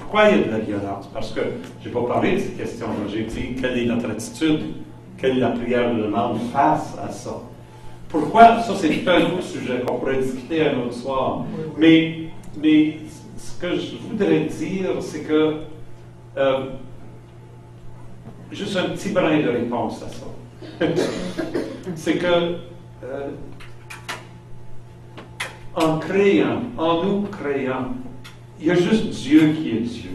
Pourquoi il y a de la violence? Parce que je n'ai pas parlé de cette question. J'ai dit quelle est notre attitude, quelle est la prière de demande face à ça. Pourquoi? Ça, c'est tout un autre sujet qu'on pourrait discuter un autre soir. Mais ce que je voudrais dire, c'est que juste un petit brin de réponse à ça. C'est que en nous créant, il y a juste Dieu qui est Dieu,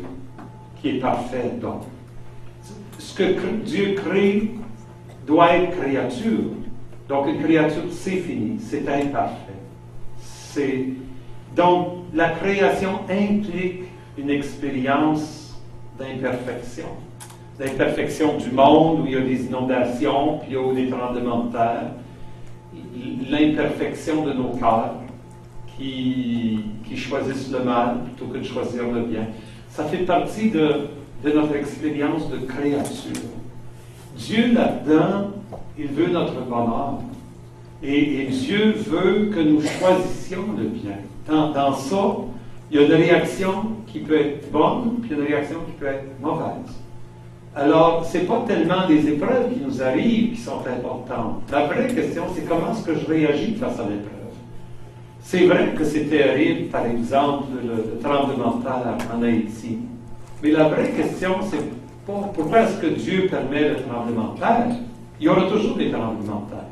qui est parfait. Donc, ce que Dieu crée doit être créature. Donc, une créature, c'est fini, c'est imparfait. Donc, la création implique une expérience d'imperfection. L'imperfection du monde, où il y a des inondations, puis il y a des tremblements de terre. L'imperfection de nos cœurs, qui choisissent le mal plutôt que de choisir le bien. Ça fait partie de notre expérience de créature. Dieu, là-dedans, il veut notre bonheur. Et Dieu veut que nous choisissions le bien. Dans ça, il y a une réaction qui peut être bonne, puis une réaction qui peut être mauvaise. Alors, ce n'est pas tellement les épreuves qui nous arrivent qui sont importantes. La vraie question, c'est comment est-ce que je réagis face à l'épreuve. C'est vrai que c'est terrible, par exemple, le tremblement de terre en Haïti. Mais la vraie question, c'est pas pourquoi est-ce que Dieu permet le tremblement de terre. Il y aura toujours des tremblements de terre.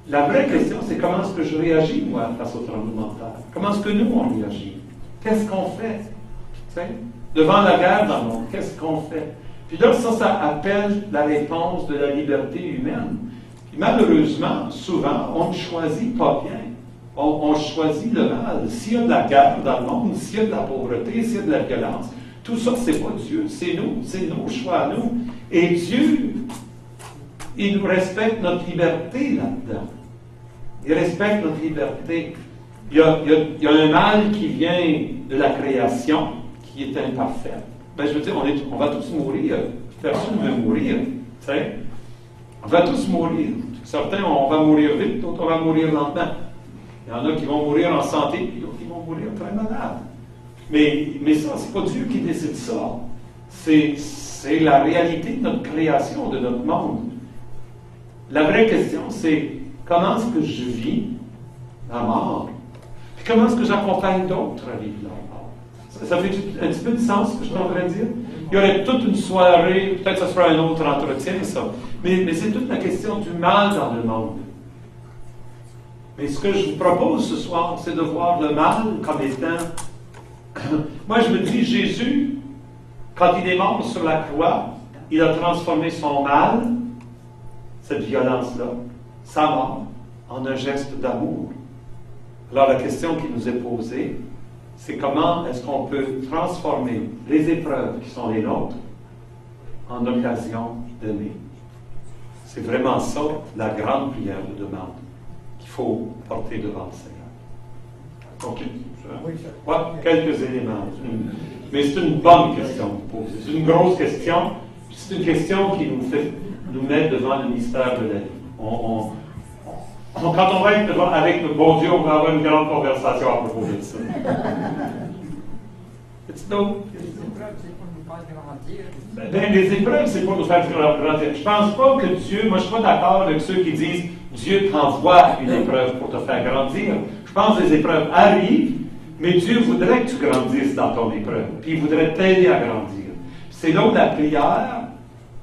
La vraie question, c'est comment est-ce que je réagis, moi, face au tremblement de terre. Comment est-ce que nous, on réagit? Qu'est-ce qu'on fait? T'sais? Devant la guerre dans le monde, qu'est-ce qu'on fait? Puis là, ça appelle la réponse de la liberté humaine. Puis malheureusement, souvent, on ne choisit pas bien. On choisit le mal. S'il y a de la guerre dans le monde, s'il y a de la pauvreté, s'il y a de la violence, tout ça, c'est pas Dieu, c'est nous, c'est nos choix à nous. Et Dieu, il nous respecte notre liberté là-dedans. Il respecte notre liberté. Il y a un mal qui vient de la création, qui est imparfait. Ben, je veux dire, on va tous mourir. Personne ne veut mourir. Tu sais? On va tous mourir. Certains, on va mourir vite, d'autres, on va mourir lentement. Il y en a qui vont mourir en santé, puis d'autres qui vont mourir très malades. Mais ça, c'est pas Dieu qui décide ça. C'est la réalité de notre création, de notre monde. La vraie question, c'est comment est-ce que je vis la mort? Puis comment est-ce que j'accompagne d'autres à vivre la mort? Ça fait un petit peu de sens, ce que je suis en train de dire? Il y aurait toute une soirée, peut-être que ce sera un autre entretien, ça. Mais c'est toute la question du mal dans le monde. Mais ce que je vous propose ce soir, c'est de voir le mal comme étant... Moi, je me dis, Jésus, quand il est mort sur la croix, il a transformé son mal, cette violence-là, sa mort, en un geste d'amour. Alors, la question qui nous est posée, c'est comment est-ce qu'on peut transformer les épreuves qui sont les nôtres en occasion d'aimer. C'est vraiment ça, la grande prière de demande qu'il faut porter devant le Seigneur. Donc, quelques éléments. Mais c'est une bonne question de poser. C'est une grosse question. C'est une question qui nous met devant le mystère de la vie. Quand on va être devant, avec le bon Dieu, on va avoir une grande conversation à propos de ça. Les épreuves, c'est pour nous faire grandir. Je ne pense pas que Dieu, moi je ne suis pas d'accord avec ceux qui disent Dieu t'envoie une épreuve pour te faire grandir. Je pense que les épreuves arrivent, mais Dieu voudrait que tu grandisses dans ton épreuve, puis il voudrait t'aider à grandir. C'est là où la prière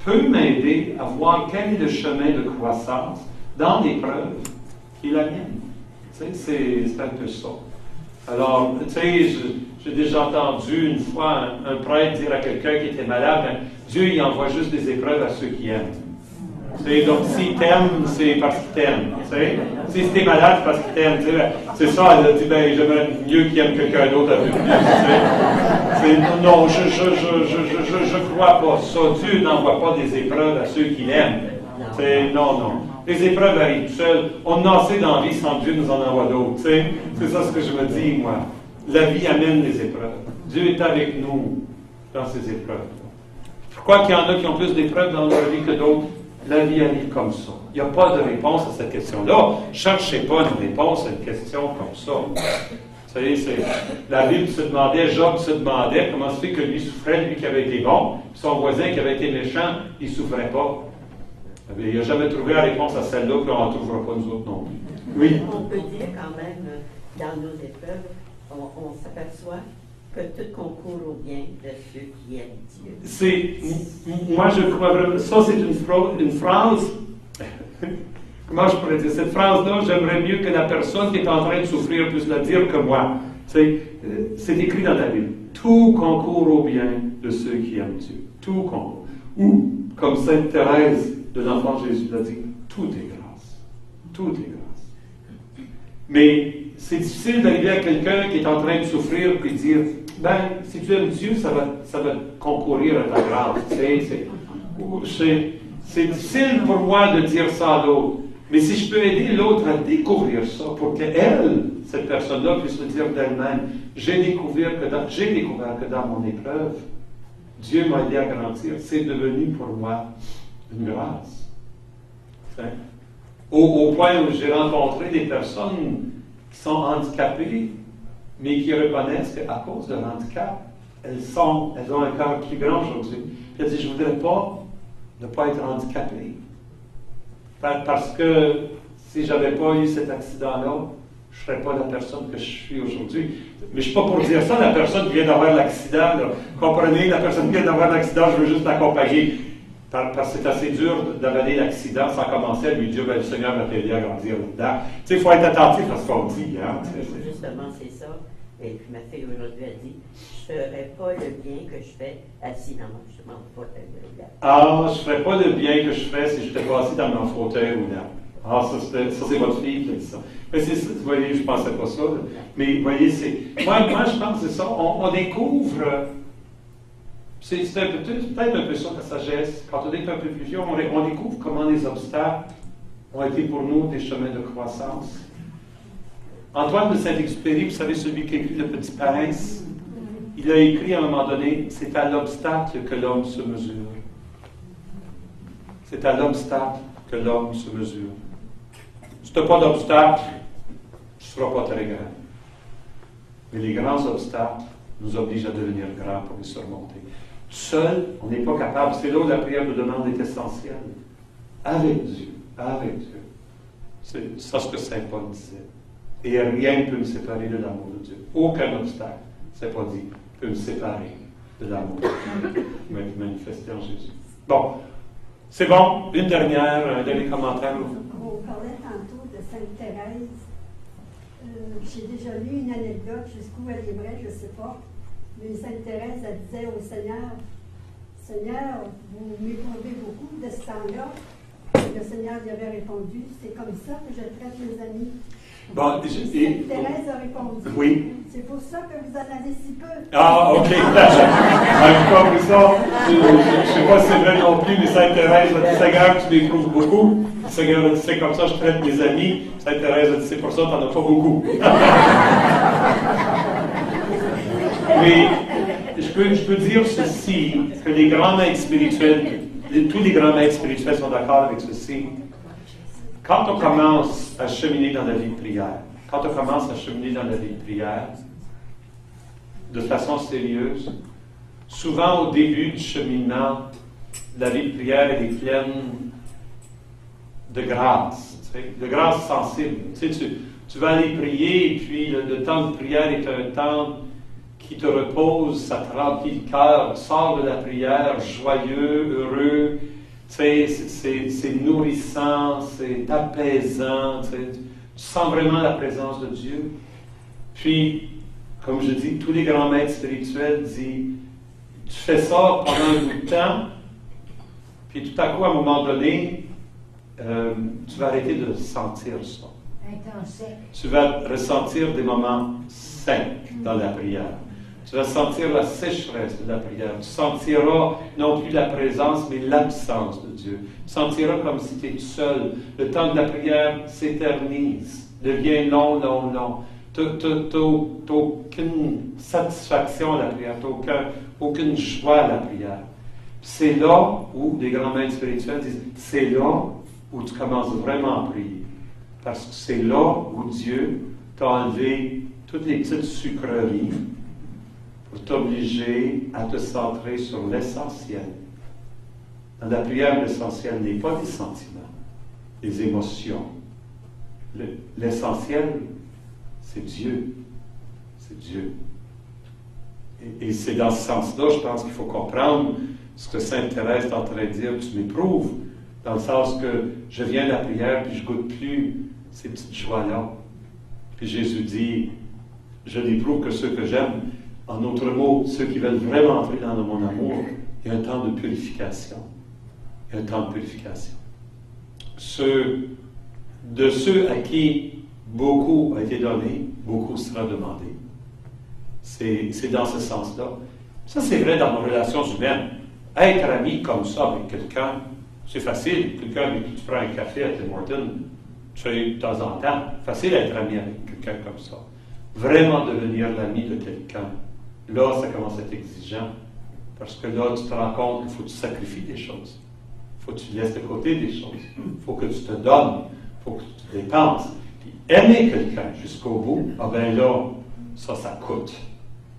peut m'aider à voir quel est le chemin de croissance dans l'épreuve qui est la mienne. Tu sais, c'est un peu ça. Alors, tu sais, j'ai déjà entendu une fois un prêtre dire à quelqu'un qui était malade, ben, Dieu, il envoie juste des épreuves à ceux qui aiment. Donc, s'il t'aime, c'est parce qu'il t'aime. Si tu es malade, c'est parce qu'il t'aime. C'est ça, elle a dit, ben, j'aimerais mieux qu'il aime quelqu'un d'autre avec lui. Non, je crois pas ça. Dieu n'envoie pas des épreuves à ceux qui l'aiment. Non. Les épreuves arrivent tout seules. On en sait dans la vie sans Dieu nous en envoie d'autres. C'est ça ce que je me dis, moi. La vie amène les épreuves. Dieu est avec nous dans ces épreuves. Pourquoi qu'il y en a qui ont plus d'épreuves dans leur vie que d'autres? La vie arrive comme ça. Il n'y a pas de réponse à cette question-là. Cherchez pas une réponse à une question comme ça. savez, la Bible se demandait, Job se demandait comment se fait que lui souffrait, lui qui avait été bon, puis son voisin qui avait été méchant, il ne souffrait pas. Il n'a jamais trouvé la réponse à celle-là, puis on n'en trouvera pas nous autres non plus. Oui. On peut dire quand même, dans nos épreuves, on s'aperçoit que tout concourt au bien de ceux qui aiment Dieu. Moi, je crois vraiment. Ça, c'est une phrase. Comment je pourrais dire? Cette phrase-là, j'aimerais mieux que la personne qui est en train de souffrir puisse la dire que moi. C'est écrit dans la Bible. Tout concourt au bien de ceux qui aiment Dieu. Tout concourt. Ou, comme Sainte Thérèse de l'Enfant Jésus l'a dit, tout est grâce. Tout est grâce. Mais c'est difficile d'arriver à quelqu'un qui est en train de souffrir et dire, ben, si tu aimes Dieu, ça va concourir à ta grâce. C'est difficile pour moi de dire ça à l'autre. Mais si je peux aider l'autre à découvrir ça, pour qu'elle, cette personne-là, puisse le dire d'elle-même, j'ai découvert que dans mon épreuve, Dieu m'a aidé à grandir. C'est devenu pour moi une grâce. Au point où j'ai rencontré des personnes qui sont handicapées, mais qui reconnaissent qu'à cause de handicap, elles ont un cœur plus grand aujourd'hui. Puis elles disent, je ne voudrais pas ne pas être handicapée. Parce que si je n'avais pas eu cet accident-là, je ne serais pas la personne que je suis aujourd'hui. Mais je ne suis pas pour dire ça, la personne qui vient d'avoir l'accident. Là. Comprenez, la personne qui vient d'avoir l'accident, je veux juste l'accompagner. Parce que c'est assez dur d'avaler l'accident sans commencer à lui dire, ben, le Seigneur m'a aidé à grandir là-dedans. Tu sais, il faut être attentif à ce qu'on dit. Hein? Justement, c'est ça. Et puis ma fille aujourd'hui a dit, je ne ferais pas le bien que je fais assis dans mon fauteuil roulant. Ah, je ne ferais pas le bien que je fais si je n'étais pas assis dans mon fauteuil roulant. Ah, ça c'est votre fille qui a dit ça. Mais vous voyez, je ne pensais pas ça. Là. Mais vous voyez, moi, je pense que c'est ça. On découvre. C'est peut-être un peu ça, la sagesse. Quand on est un peu plus vieux, on découvre comment les obstacles ont été pour nous des chemins de croissance. Antoine de Saint-Exupéry, vous savez, celui qui a écrit Le Petit Prince, il a écrit à un moment donné, c'est à l'obstacle que l'homme se mesure. C'est à l'obstacle que l'homme se mesure. Si tu n'as pas d'obstacle, tu ne seras pas très grand. Mais les grands obstacles nous obligent à devenir grands pour les surmonter. Seul, on n'est pas capable. C'est là où la prière de demande est essentielle. Avec Dieu. Avec Dieu. C'est ça ce que Saint Paul disait. Et rien ne peut me séparer de l'amour de Dieu. Aucun obstacle, c'est pas dit, peut me séparer de l'amour de Dieu manifesté en Jésus. Bon, c'est bon. Une dernière, un dernier commentaire. On parlait tantôt de Sainte Thérèse. J'ai déjà lu une anecdote, jusqu'où elle est vraie, je ne sais pas. Mais Sainte Thérèse, elle disait au Seigneur, Seigneur, vous m'éprouvez beaucoup de ce temps-là. Le Seigneur lui avait répondu, c'est comme ça que je traite mes amis. Bon, Sainte Thérèse a répondu. Oui. C'est pour ça que vous en avez si peu. Ah, OK. Je n'ai pas vu ça. Je ne sais pas si c'est vrai non plus, mais Sainte Thérèse a dit, Seigneur, tu m'éprouves beaucoup. Le Seigneur a dit, c'est comme ça que je traite mes amis. Sainte Thérèse a dit, c'est pour ça que tu n'en as pas beaucoup. Mais je peux dire ceci, que les grands maîtres spirituels, tous les grands maîtres spirituels sont d'accord avec ceci. Quand on commence à cheminer dans la vie de prière, de façon sérieuse, souvent au début du cheminement, la vie de prière elle est pleine de grâce, de grâce sensible. Tu vas aller prier et puis le temps de prière est un temps qui te repose, ça te remplit le cœur, tu sors de la prière joyeux, heureux. C'est nourrissant, c'est apaisant, tu sens vraiment la présence de Dieu. Puis, comme je dis, tous les grands maîtres spirituels disent, tu fais ça pendant un bout de temps, puis tout à coup, à un moment donné, tu vas arrêter de sentir ça. Tu vas ressentir des moments secs dans la prière. Tu vas sentir la sécheresse de la prière. Tu sentiras non plus la présence, mais l'absence de Dieu. Tu sentiras comme si tu es seul. Le temps de la prière s'éternise, devient long, long, long. Tu n'as aucune satisfaction à la prière, tu n'as aucune joie à la prière. C'est là où les grands maîtres spirituels disent, c'est là où tu commences vraiment à prier. Parce que c'est là où Dieu t'a enlevé toutes les petites sucreries pour t'obliger à te centrer sur l'essentiel. Dans la prière, l'essentiel n'est pas des sentiments, des émotions. L'essentiel, c'est Dieu. C'est Dieu. Et c'est dans ce sens-là, je pense qu'il faut comprendre ce que Sainte Thérèse est en train de dire. Tu m'éprouves, dans le sens que je viens de la prière puis je goûte plus ces petites joies-là. Puis Jésus dit, je n'éprouve que ceux que j'aime. En d'autres mots, ceux qui veulent vraiment entrer dans mon amour, il y a un temps de purification. Il y a un temps de purification. De ceux à qui beaucoup a été donné, beaucoup sera demandé. C'est dans ce sens-là. Ça, c'est vrai dans nos relations humaines. Être ami comme ça avec quelqu'un, c'est facile. Quelqu'un avec qui tu prends un café à Tim Hortons, tu fais de temps en temps. Facile d'être ami avec quelqu'un comme ça. Vraiment devenir l'ami de quelqu'un, là, ça commence à être exigeant. Parce que là, tu te rends compte qu'il faut que tu sacrifies des choses. Il faut que tu laisses de côté des choses. Il faut que tu te donnes. Il faut que tu te dépenses. Puis aimer quelqu'un jusqu'au bout, ah ben là, ça coûte.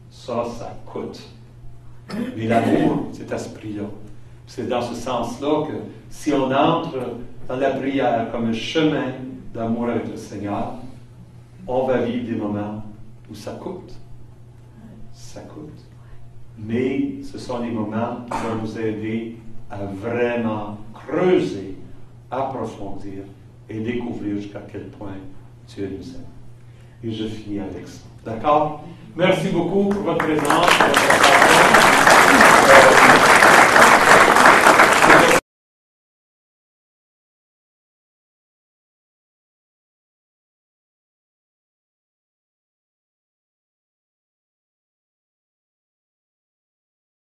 Ça coûte. Mais l'amour, c'est à ce prix-là. C'est dans ce sens-là que si on entre dans la prière comme un chemin d'amour avec le Seigneur, on va vivre des moments où ça coûte. Ça coûte. Mais ce sont les moments qui vont nous aider à vraiment creuser, approfondir et découvrir jusqu'à quel point Dieu nous aime. Et je finis avec ça. D'accord? Merci beaucoup pour votre présence.